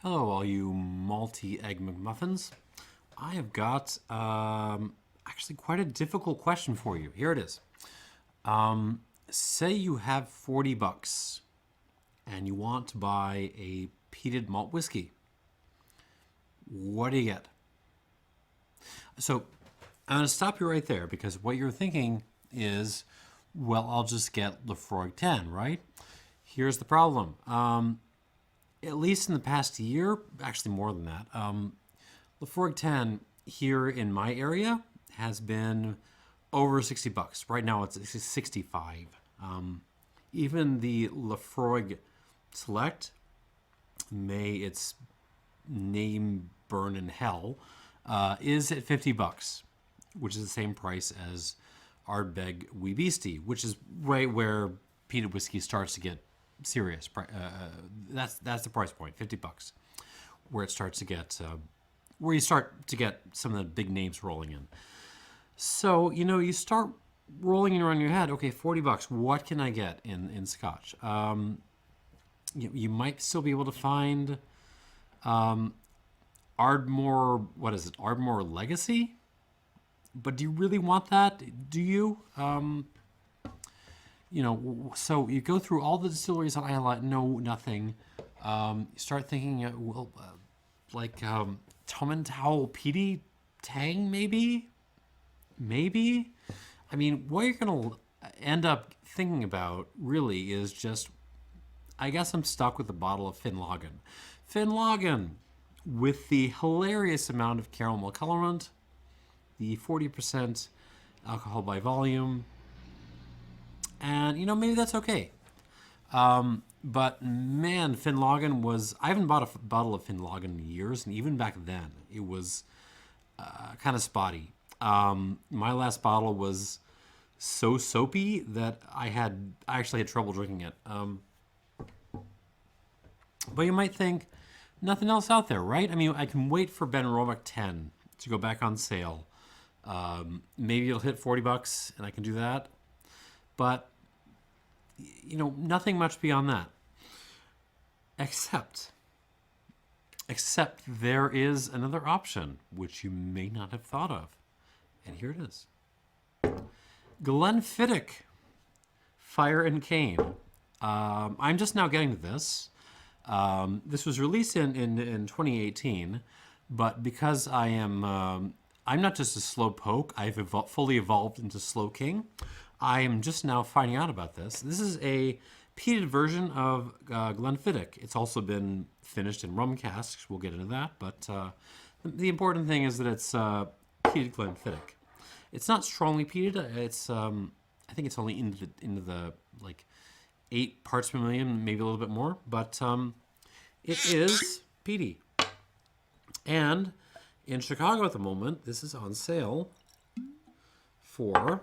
Hello, all you malty egg McMuffins. I have got actually quite a difficult question for you. Here it is. Say you have 40 bucks and you want to buy a peated malt whiskey. What do you get? So I'm going to stop you right there because what you're thinking is, well, I'll just get Laphroaig 10, right? Here's the problem. At least in the past year, actually more than that, Laphroaig 10 here in my area has been over 60 bucks. Right now it's 65. Even the Laphroaig Select, may its name burn in hell, is at 50 bucks, which is the same price as Ardbeg Wee Beastie, which is right where peated whiskey starts to get serious. That's the price point, 50 bucks, where it starts to get where you start to get some of the big names rolling in. So you start rolling it around your head. Okay, 40 bucks. What can I get in Scotch? You might still be able to find Ardmore. What is it? Ardmore Legacy. But do you really want that? Do you? So you go through all the distilleries that I highlight, no, nothing. You start thinking, like Tummental Peaty Tang, maybe? Maybe? I mean, what you're going to end up thinking about, really, is just, I guess I'm stuck with a bottle of Finlagen. Finlagen, with the hilarious amount of caramel colorant, the 40% alcohol by volume, and maybe that's okay. But man, Finlagen was, I haven't bought a bottle of Finlagen in years, and even back then it was kind of spotty. My last bottle was so soapy that I actually had trouble drinking it. But you might think, nothing else out there, right? I mean, I can wait for Ben Romack 10 to go back on sale. Maybe it'll hit 40 bucks and I can do that. But nothing much beyond that. Except there is another option which you may not have thought of. And here it is. Glenfiddich Fire and Cane. I'm just now getting to this. This was released in 2018, but because I'm not just a slow poke, I've fully evolved into slow king. I am just now finding out about this. This is a peated version of Glenfiddich. It's also been finished in rum casks. We'll get into that, but the important thing is that it's peated Glenfiddich. It's not strongly peated. It's I think it's only into the like 8 parts per million, maybe a little bit more, but it is peaty. And in Chicago at the moment, this is on sale for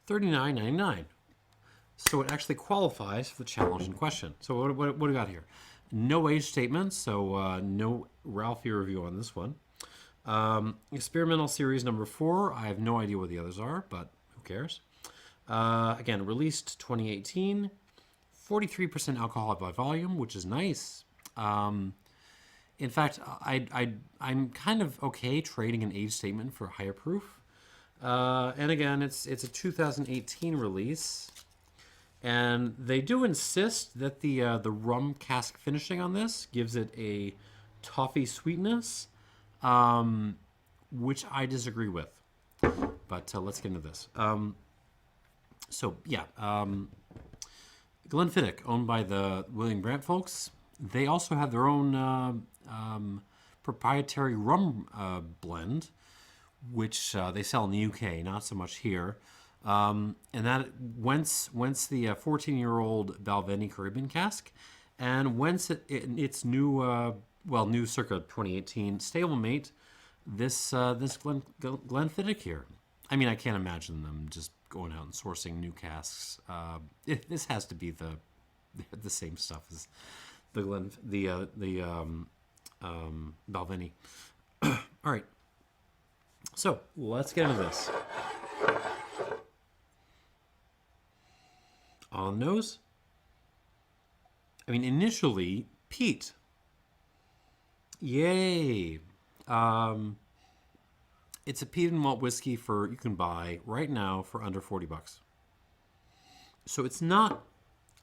$39.99. So it actually qualifies for the challenge in question. So what do we got here? No age statement, so no Ralphie review on this one. Experimental series number 4. I have no idea what the others are, but who cares? Again, released 2018. 43% alcohol by volume, which is nice. In fact, I'm kind of okay trading an age statement for higher proof. And again, it's a 2018 release, and they do insist that the rum cask finishing on this gives it a toffee sweetness, which I disagree with. But let's get into this. Glenfiddich, owned by the William Grant folks, they also have their own proprietary rum blend, which they sell in the UK, not so much here. And that whence the 14-year-old Balvenie Caribbean cask, and whence its new circa 2018 stablemate, this Glenfiddich here. I mean, I can't imagine them just going out and sourcing new casks. This has to be the same stuff as the Balvenie. All right. So let's get into this. On the nose. I mean, initially, peat. Yay! Um, it's a peated malt whiskey you can buy right now for under $40. So it's not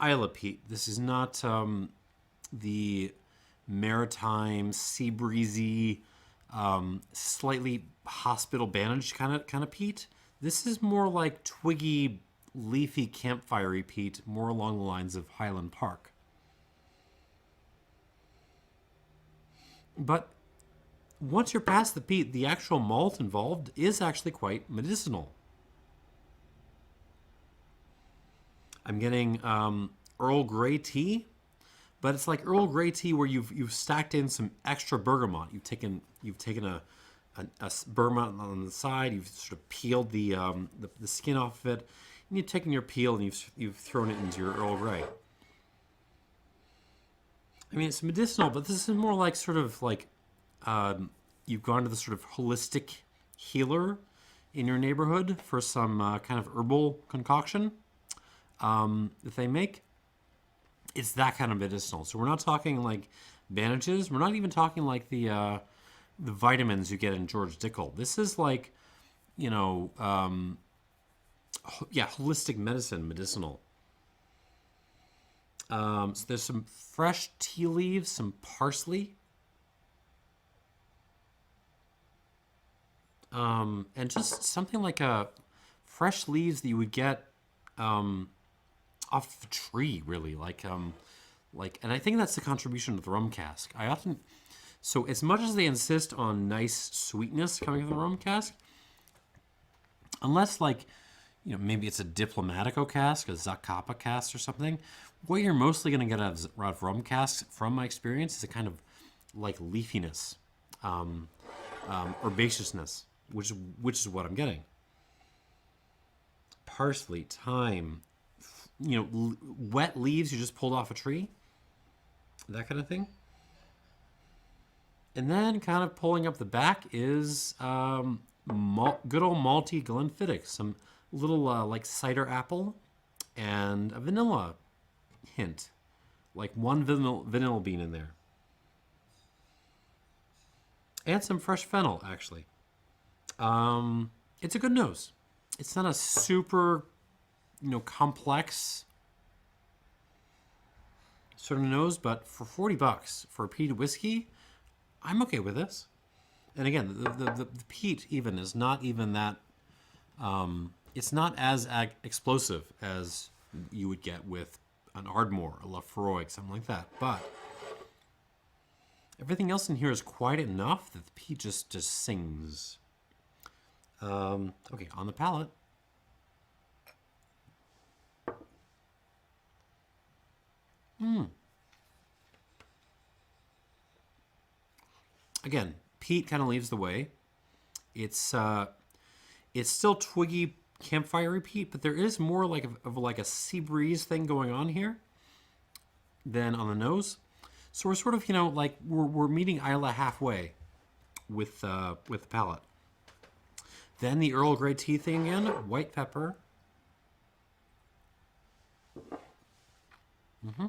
Isla peat. This is not the maritime, sea breezy, slightly hospital bandaged kind of peat. This is more like twiggy, leafy, campfirey peat, more along the lines of Highland Park. But once you're past the peat, the actual malt involved is actually quite medicinal. I'm getting Earl Grey tea, but it's like Earl Grey tea where you've stacked in some extra bergamot. You've taken a bergamot on the side. You've sort of peeled the skin off of it, and you've taken your peel and you've thrown it into your Earl Grey. I mean, it's medicinal, but this is more like sort of like you've gone to the sort of holistic healer in your neighborhood for some kind of herbal concoction that they make. It's that kind of medicinal. So we're not talking like bandages. We're not even talking like the vitamins you get in George Dickel. This is like, holistic medicine, medicinal. So there's some fresh tea leaves, some parsley, and just something like a fresh leaves that you would get off the tree, really. And I think that's the contribution of the rum cask. So as much as they insist on nice sweetness coming from the rum cask, unless maybe it's a Diplomatico cask, a Zacapa cask or something, what you're mostly going to get out of rum casks, from my experience, is a kind of like leafiness, herbaceousness, which is what I'm getting. Parsley, thyme, wet leaves you just pulled off a tree, that kind of thing. And then kind of pulling up the back is good old malty Glenfiddich, some little like cider apple and a vanilla hint, like one vanilla bean in there, and some fresh fennel actually. It's a good nose. It's not a super complex sort of nose, but for $40 for a peated whiskey, I'm okay with this. And again, the peat even is not even that. It's not as explosive as you would get with an Ardmore, a Lafroig, something like that. But everything else in here is quite enough that the peat just sings. Okay, on the palate. Again, peat kind of leaves the way. It's still twiggy, campfirey peat, but there is more like like a sea breeze thing going on here than on the nose. So we're sort of like we're meeting Isla halfway with the palate. Then the Earl Grey tea thing again, white pepper. A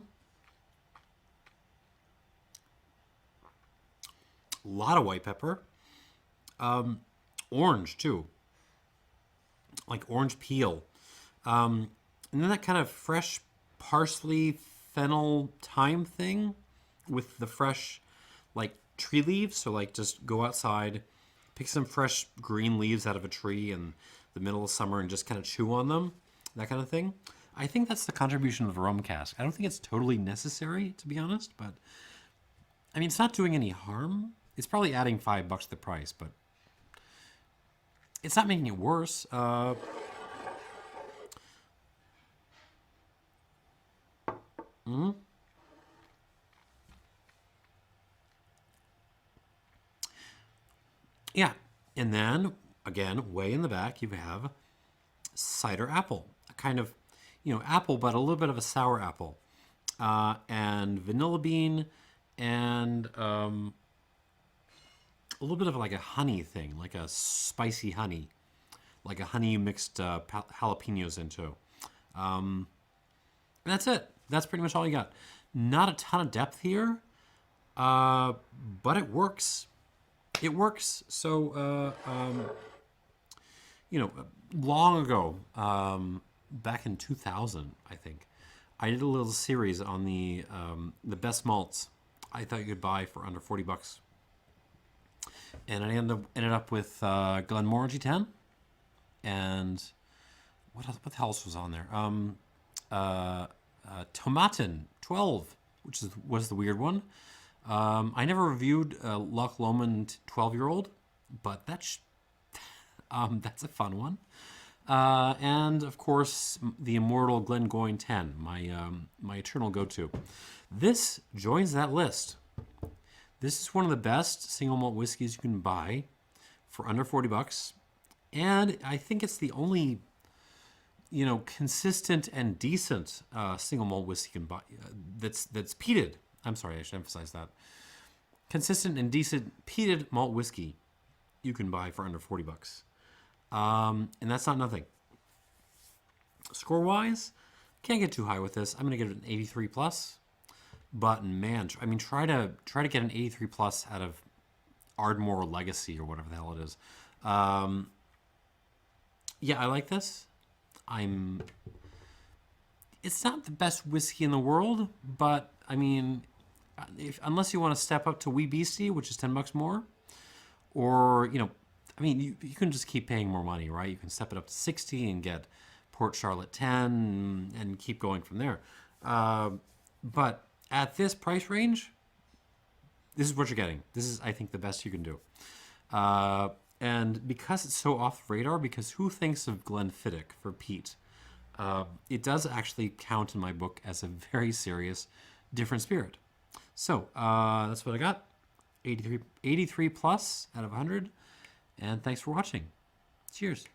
lot of white pepper. Orange too, like orange peel, and then that kind of fresh parsley, fennel, thyme thing with the fresh like tree leaves. So like just go outside, pick some fresh green leaves out of a tree in the middle of summer and just kind of chew on them, that kind of thing. I think that's the contribution of the rum cask. I don't think it's totally necessary, to be honest, but I mean, it's not doing any harm. It's probably adding $5 to the price, but it's not making it worse. Yeah, and then again, way in the back, you have cider apple, a kind of apple, but a little bit of a sour apple, and vanilla bean, and a little bit of like a honey thing, like a spicy honey, like a honey mixed jalapenos into. And that's it. That's pretty much all you got. Not a ton of depth here, but but it works. It works. So, you know, long ago, back in 2000, I think, I did a little series on the best malts I thought you could buy for under $40, and I ended up with Glenmorangie 10, and what the else was on there? Tomatin 12, which was the weird one. I never reviewed Lagavulin 12-year-old, but that's a fun one. And of course, the immortal Glengoyne 10, my eternal go-to. This joins that list. This is one of the best single malt whiskeys you can buy for under $40, and I think it's the only, you know, consistent and decent single malt whiskey you can buy that's peated. I'm sorry, I should emphasize that. Consistent and decent peated malt whiskey you can buy for under $40. And that's not nothing. Score-wise, can't get too high with this. I'm going to give it an 83 plus. But man, I mean, try to get an 83 plus out of Ardmore Legacy or whatever the hell it is. Yeah, I like this. It's not the best whiskey in the world, but I mean, unless you want to step up to Wee Beastie, which is $10 more, or, you know, I mean, you can just keep paying more money, right? You can step it up to 60 and get Port Charlotte 10 and keep going from there. But at this price range, this is what you're getting. This is, I think, the best you can do. And because it's so off the radar, because who thinks of Glenfiddich for peat? It does actually count in my book as a very serious different spirit. So that's what I got. 83 plus out of 100. And thanks for watching. Cheers.